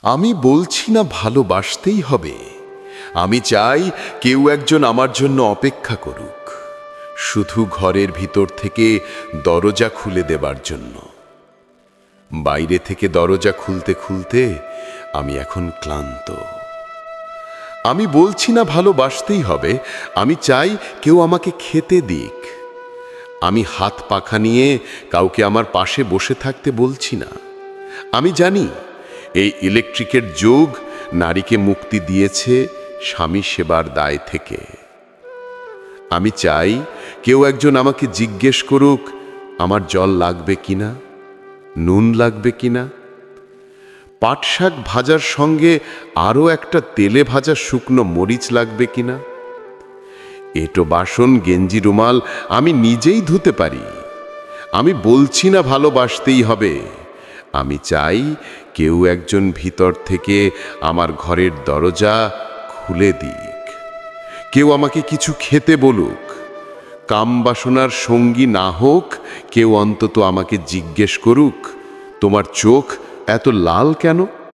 আমি বলছি না ভালোবাসতেই হবে। আমি চাই কেউ একজন আমার জন্য অপেক্ষা করুক, শুধু ঘরের ভিতর থেকে দরজা খুলে দেবার জন্য। বাইরে থেকে দরজা খুলতে খুলতে আমি এখন ক্লান্ত। আমি বলছি না ভালোবাসতেই হবে। আমি চাই কেউ আমাকে খেতে দিক। আমি হাত পাখা নিয়ে কাউকে আমার পাশে বসে থাকতে বলছি না। আমি জানি এই ইলেকট্রিকের যুগ নারীকে মুক্তি দিয়েছে স্বামী সেবার দায় থেকে। আমি চাই কেউ একজন আমাকে জিজ্ঞেস করুক আমার জল লাগবে কিনা, নুন লাগবে কিনা, পাট শাক ভাজার সঙ্গে আরও একটা তেলে ভাজা শুকনো মরিচ লাগবে কিনা। এটো বাসন গেঞ্জি রুমাল আমি নিজেই ধুতে পারি। আমি বলছি না ভালোবাসতেই হবে। আমি চাই কেউ একজন ভিতর থেকে আমার ঘরের দরজা খুলে দিক। কেউ আমাকে কিছু খেতে বলুক। কাম বাসনার সঙ্গী না হোক, কেউ অন্তত আমাকে জিজ্ঞেস করুক তোমার চোখ এত লাল কেন।